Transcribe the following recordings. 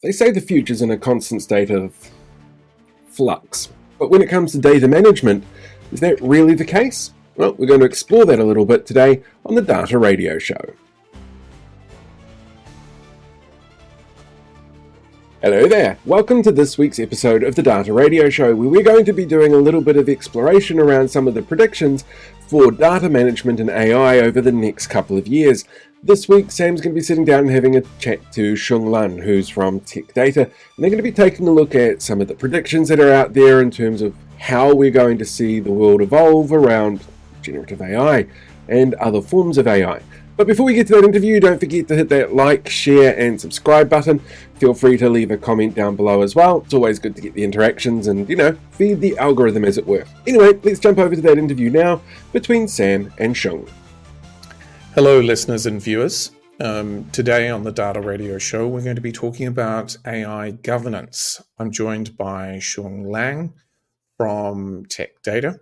They say the future's in a constant state of flux. But when it comes to data management, is that really the case? Well, we're going to explore that a little bit today on the Data Radio Show. Hello there, welcome to this week's episode of the Data Radio Show, where we're going to be doing a little bit of exploration around some of the predictions for data management and AI over the next couple of years. This week, Sam's going to be sitting down and having a chat to Sheng Lang, who's from Tech Data, and they're going to be taking a look at some of the predictions that are out there in terms of how we're going to see the world evolve around generative AI and other forms of AI. But before we get to that interview, don't forget to hit that like, share, and subscribe button. Feel free to leave a comment down below as well. It's always good to get the interactions and, feed the algorithm as it were. Anyway, let's jump over to that interview now between Sam and Sheng. Hello, listeners and viewers. Today on the Data Radio Show, we're going to be talking about AI governance. I'm joined by Sheng Lang from Tech Data,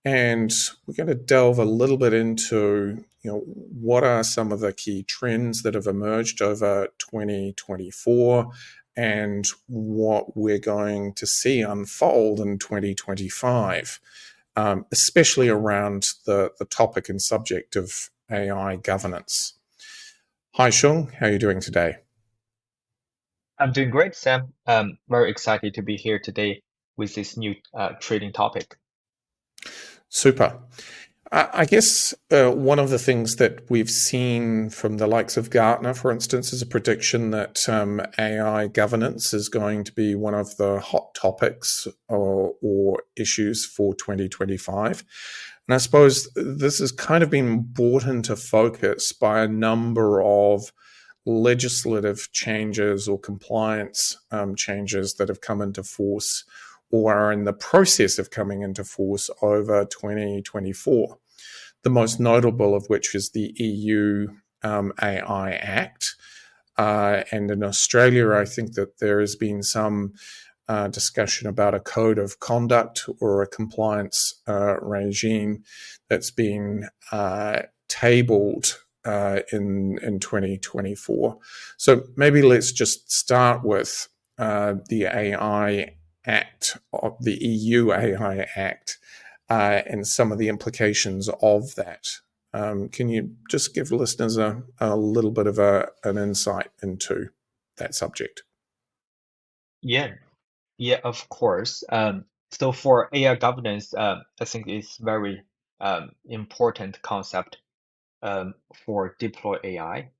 and we're going to delve a little bit into what are some of the key trends that have emerged over 2024 and what we're going to see unfold in 2025, especially around the topic and subject of AI governance. Hi, Sheng. How are you doing today? I'm doing great, Sam. Very excited to be here today with this new trading topic. Super. I guess one of the things that we've seen from the likes of Gartner, for instance, is a prediction that AI governance is going to be one of the hot topics or issues for 2025. And I suppose this has kind of been brought into focus by a number of legislative changes or compliance changes that have come into force or are in the process of coming into force over 2024. The most notable of which is the EU AI Act. And in Australia, I think that there has been some discussion about a code of conduct or a compliance regime that's been tabled in 2024. So maybe let's just start with the AI Act, of the EU AI Act, and some of the implications of that. Can you just give listeners a little bit of an insight into that subject? Yeah, of course. So for AI governance, I think it's very important concept for deploy AI.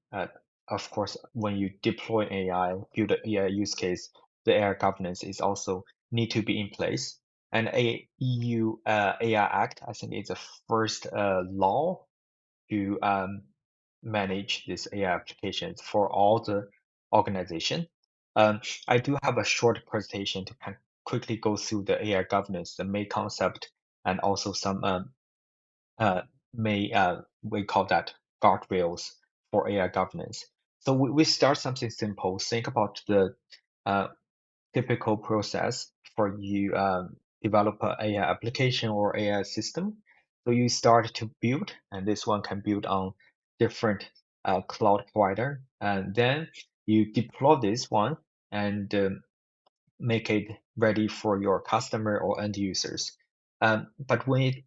Of course, when you deploy AI, build an AI use case, the AI governance is also need to be in place. And a EU AI Act, I think, is the first law to manage this AI applications for all the organization. I do have a short presentation to kind of quickly go through the AI governance, the main concept, and also some we call that guardrails for AI governance. So we start something simple. Think about the typical process for you develop an AI application or AI system. So you start to build, and this one can build on different cloud provider, and then you deploy this one and make it ready for your customer or end users. But when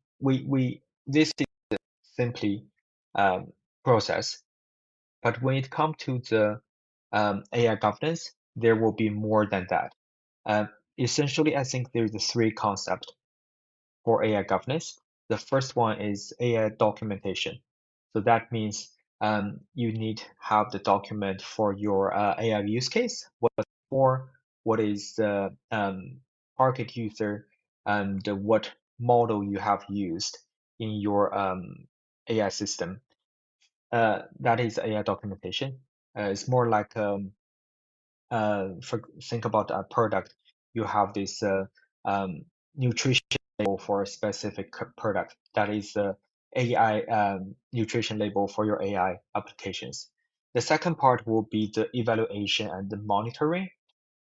this is simply process, but when it comes to the AI governance, there will be more than that. Essentially, I think there's three concepts for AI governance. The first one is AI documentation. So that means you need have the document for your AI use case, what is the target user, and what model you have used in your AI system. That is AI documentation. It's more like think about a product. You have this nutrition label for a specific product. That is the AI nutrition label for your AI applications. The second part will be the evaluation and the monitoring.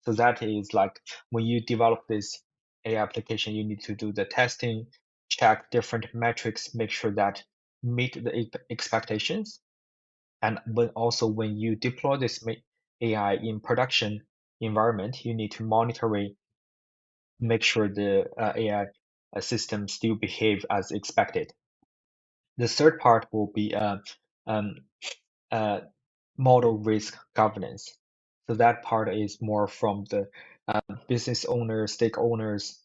So that is like when you develop this AI application, you need to do the testing, check different metrics, make sure that meet the expectations. And when you deploy this AI in production, environment, you need to monitor it, make sure the AI system still behave as expected. The third part will be um, uh, model risk governance. So that part is more from the business owners, stakeholders,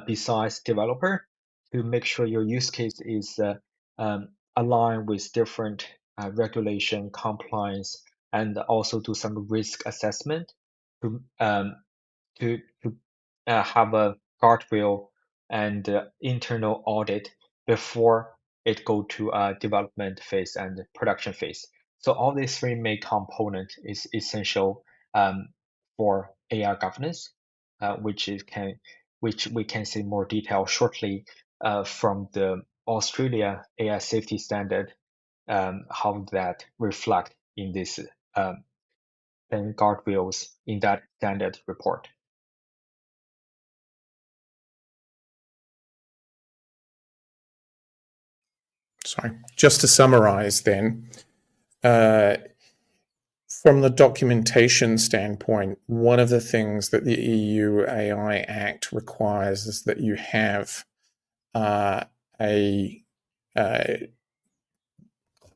besides developer, to make sure your use case is aligned with different regulation, compliance, and also do some risk assessment to have a guardrail and internal audit before it go to development phase and production phase. So all these three main component is essential for AI governance, which we can see more detail shortly from the Australia AI safety standard, how that reflect in this and guardrails in that standard report. Sorry, just to summarize then, from the documentation standpoint, one of the things that the EU AI Act requires is that you have a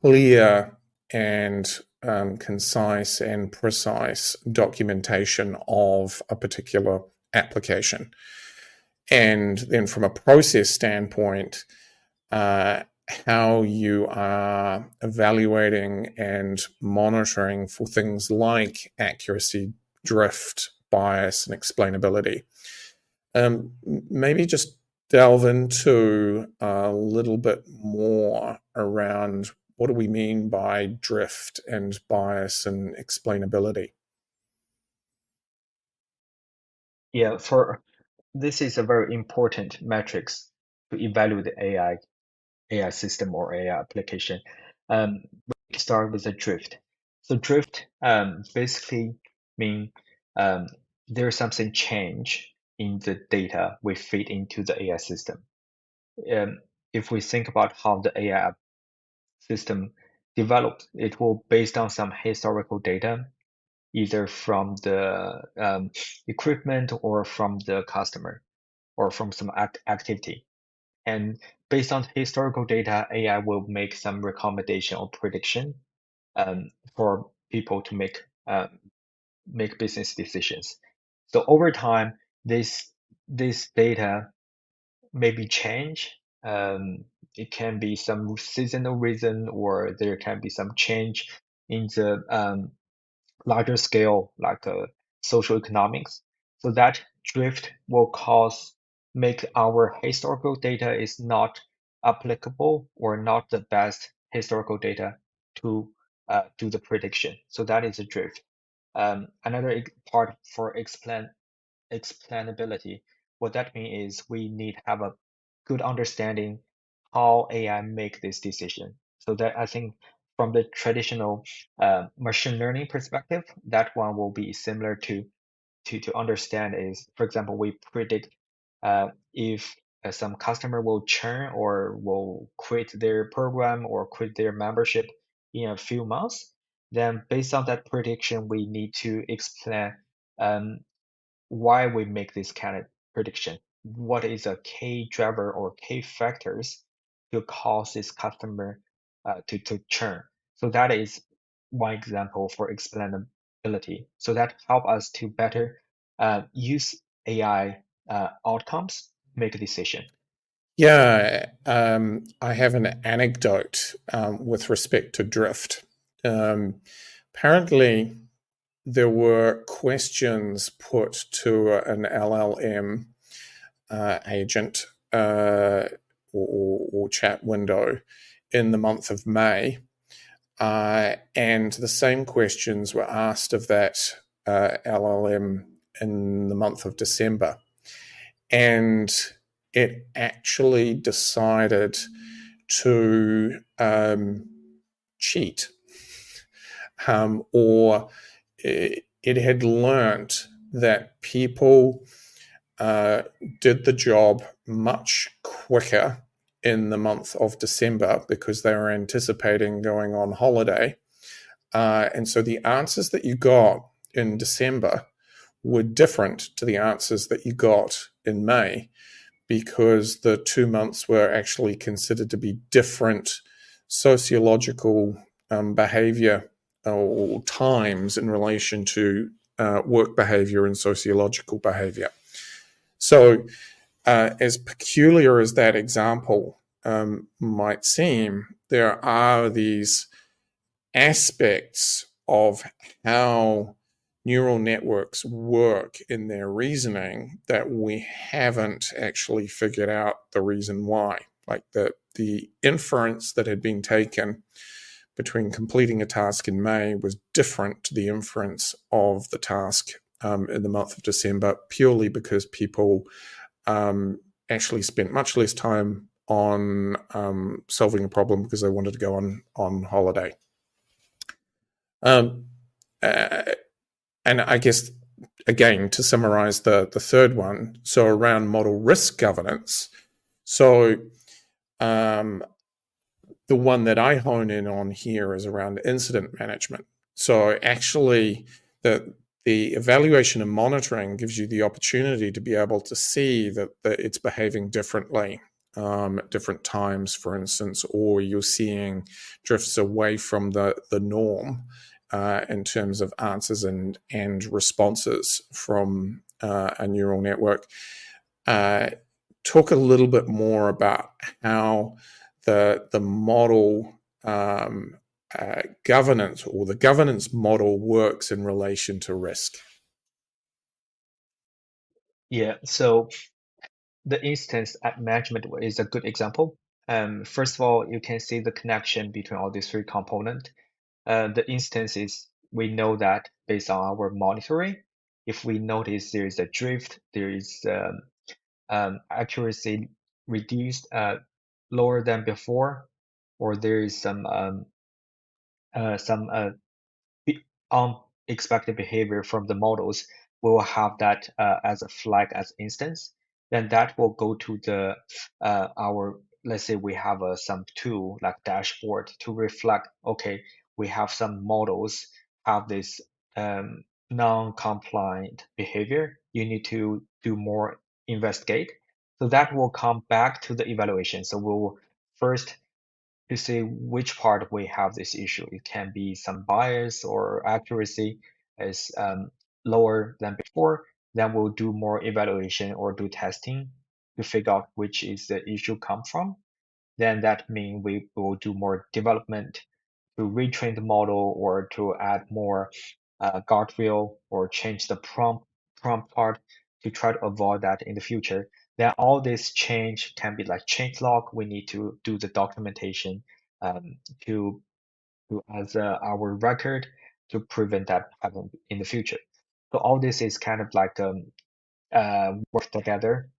clear and concise and precise documentation of a particular application. And then from a process standpoint, how you are evaluating and monitoring for things like accuracy, drift, bias, and explainability. Maybe just delve into a little bit more around what do we mean by drift and bias and explainability? Yeah, this is a very important metrics to evaluate the AI system or AI application. We start with a drift. So drift basically mean there's something change in the data we feed into the AI system. If we think about how the AI system developed, it will based on some historical data, either from the equipment or from the customer or from some activity. And based on historical data, AI will make some recommendation or prediction for people to make business decisions. So over time, this data maybe change. It can be some seasonal reason, or there can be some change in the larger scale, like social economics. So that drift will make our historical data is not applicable or not the best historical data to do the prediction. So that is a drift. Another part for explainability. What that means is we need to have a good understanding how AI make this decision. So that I think from the traditional machine learning perspective, that one will be similar to understand is, for example, we predict if some customer will churn or will quit their program or quit their membership in a few months. Then based on that prediction, we need to explain um, why we make this kind of prediction. What is a key driver or key factors to cause this customer to churn? So that is one example for explainability. So that help us to better use AI outcomes make a decision. Yeah, I have an anecdote with respect to drift. Apparently, there were questions put to an LLM agent or chat window in the month of May, and the same questions were asked of that LLM in the month of December. And it actually decided to cheat, or it had learnt that people did the job much quicker in the month of December because they were anticipating going on holiday. And so the answers that you got in December were different to the answers that you got in May, because the 2 months were actually considered to be different sociological behavior or times in relation to work behavior and sociological behavior. So, as peculiar as that example might seem, there are these aspects of how neural networks work in their reasoning that we haven't actually figured out the reason why. Like the inference that had been taken between completing a task in May was different to the inference of the task in the month of December, purely because people actually spent much less time on solving a problem because they wanted to go on holiday. And I guess, again, to summarize the third one, so around model risk governance. So the one that I hone in on here is around incident management. So actually, the evaluation and monitoring gives you the opportunity to be able to see that it's behaving differently at different times, for instance, or you're seeing drifts away from the norm in terms of answers and responses from a neural network. Talk a little bit more about how the model governance, or the governance model, works in relation to risk. Yeah, so the instance management is a good example. First of all, you can see the connection between all these three components. The instance is, we know that based on our monitoring, if we notice there is a drift, there is accuracy reduced lower than before, or there is some unexpected behavior from the models, we will have that as a flag as instance. Then that will go to the our, let's say we have some tool like dashboard to reflect, okay, we have some models have this non-compliant behavior. You need to do more investigate. So that will come back to the evaluation. So we'll first to see which part we have this issue. It can be some bias or accuracy is lower than before. Then we'll do more evaluation or do testing to figure out which is the issue come from. Then that means we will do more development to retrain the model or to add more guardrail or change the prompt part to try to avoid that in the future. Then all this change can be like change log. We need to do the documentation um, to as our record to prevent that happen in the future. So all this is kind of like work together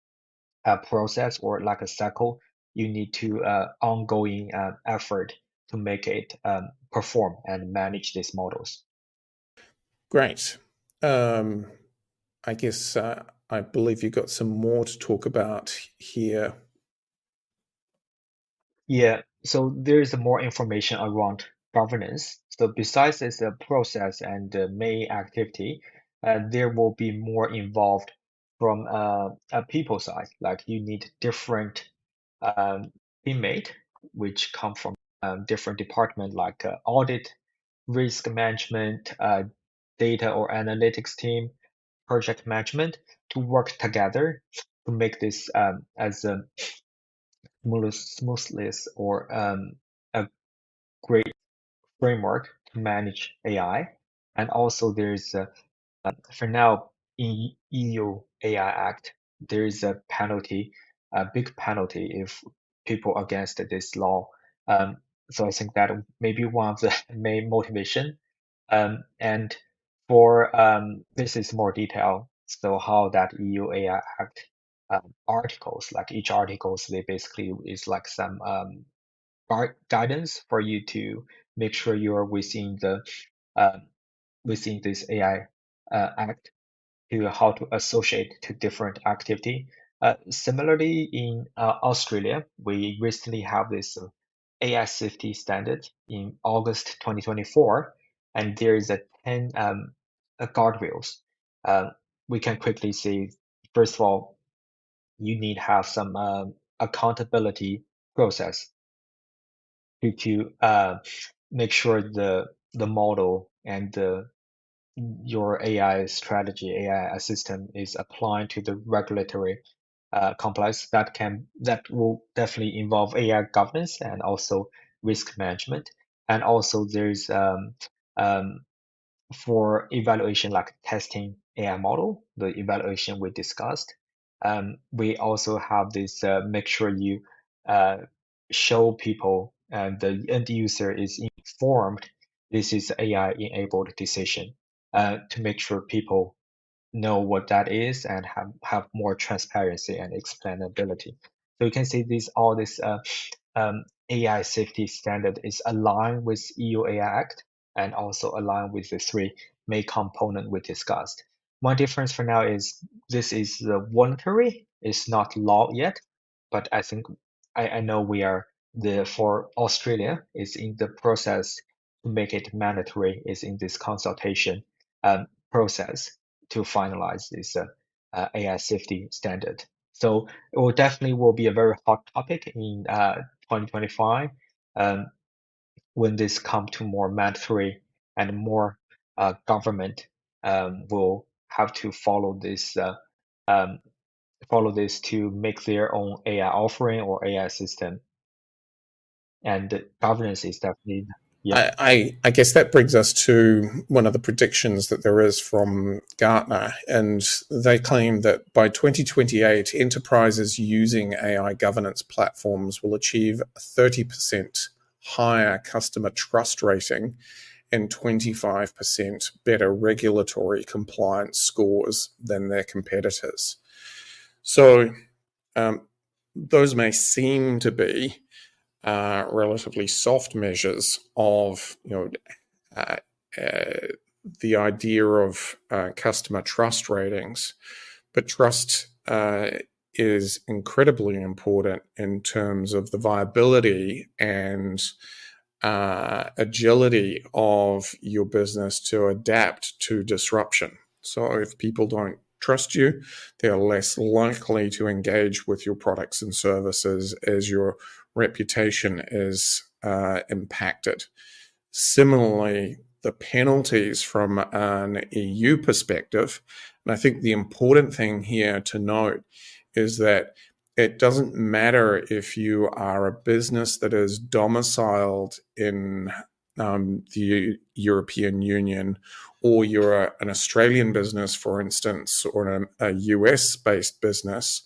process or like a cycle. You need to ongoing effort to make it perform and manage these models. Great. I guess I believe you've got some more to talk about here. Yeah, so there is more information around governance. So besides this process and the main activity, there will be more involved from a people side. Like you need different teammate, which come from different department like audit, risk management, data or analytics team, project management to work together to make this as a smoothness or a great framework to manage AI. And also there's for now in EU AI Act, there is a penalty, a big penalty if people against this law. Um, so I think that may be one of the main motivation. And for this is more detail. So how that EU AI Act articles, like each articles, they basically is like some guidance for you to make sure you're uh, within this AI Act to how to associate to different activity. Similarly, in Australia, we recently have this AI safety standard in August 2024, and there is a 10 guardrails. We can quickly see, first of all, you need to have some accountability process to make sure the model and your AI strategy, AI system is applying to the regulatory complex that will definitely involve AI governance and also risk management. And also there's um, for evaluation like testing AI model, the evaluation we discussed. We also have this make sure you uh, show people and the end user is informed this is AI enabled decision to make sure people know what that is and have more transparency and explainability. So you can see all this AI safety standard is aligned with EU AI Act and also aligned with the three main component we discussed. One difference for now is this is voluntary, it's not law yet, but I think I know we are for Australia is in the process to make it mandatory, is in this consultation process to finalize this AI safety standard. So it will definitely will be a very hot topic in 2025 when this come to more mandatory and more government will have to um, follow this to make their own AI offering or AI system. And the governance is definitely, yeah. I guess that brings us to one of the predictions that there is from Gartner, and they claim that by 2028, enterprises using AI governance platforms will achieve a 30% higher customer trust rating and 25% better regulatory compliance scores than their competitors. So those may seem to be relatively soft measures of uh, uh, the idea of customer trust ratings, but trust is incredibly important in terms of the viability and agility of your business to adapt to disruption. So if people don't trust you, they're less likely to engage with your products and services as your reputation is impacted. Similarly, the penalties from an EU perspective, and I think the important thing here to note is that it doesn't matter if you are a business that is domiciled in the European Union, or you're an Australian business, for instance, or a US-based business.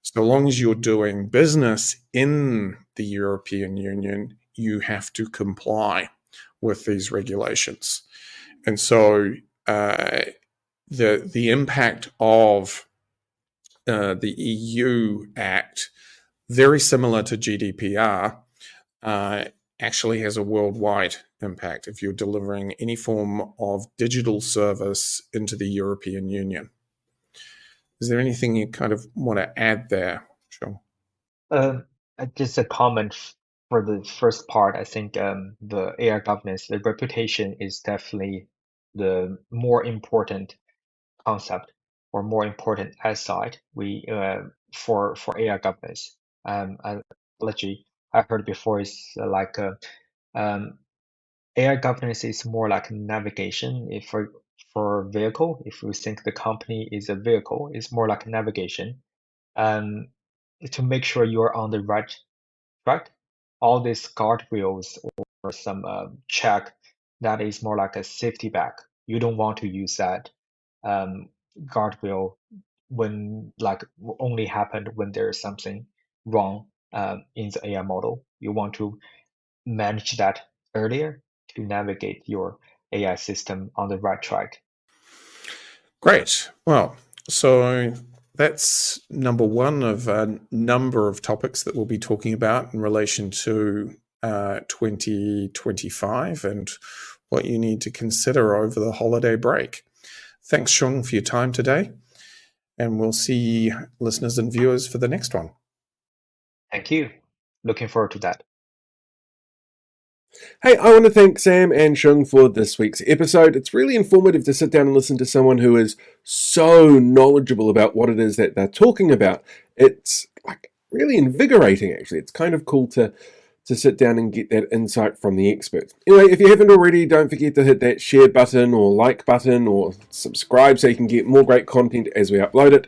So long as you're doing business in the European Union, you have to comply with these regulations. And so the impact of the EU Act, very similar to GDPR, actually has a worldwide impact if you're delivering any form of digital service into the European Union. Is there anything you kind of want to add there, Sean? Just a comment for the first part. I think the AI governance, the reputation is definitely the more important concept or more important aside we for AI governance. Analogy I heard before is um, AI governance is more like navigation. If for vehicle, if we think the company is a vehicle, it's more like navigation. Um, to make sure you're on the right track, all these guardrails or some check that is more like a safety back. You don't want to use that um, guardrail when like only happened when there is something wrong in the AI model. You want to manage that earlier to navigate your AI system on the right track. Great. Well, so that's number one of a number of topics that we'll be talking about in relation to 2025 and what you need to consider over the holiday break. Thanks, Sheng, for your time today. And we'll see listeners and viewers for the next one. Thank you. Looking forward to that. Hey, I want to thank Sam and Sheng for this week's episode. It's really informative to sit down and listen to someone who is so knowledgeable about what it is that they're talking about. It's like really invigorating, actually. It's kind of cool to sit down and get that insight from the experts. Anyway, if you haven't already, don't forget to hit that share button or like button or subscribe so you can get more great content as we upload it.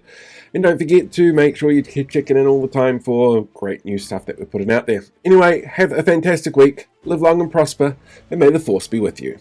And don't forget to make sure you keep checking in all the time for great new stuff that we're putting out there. Anyway, have a fantastic week, live long and prosper, and may the force be with you.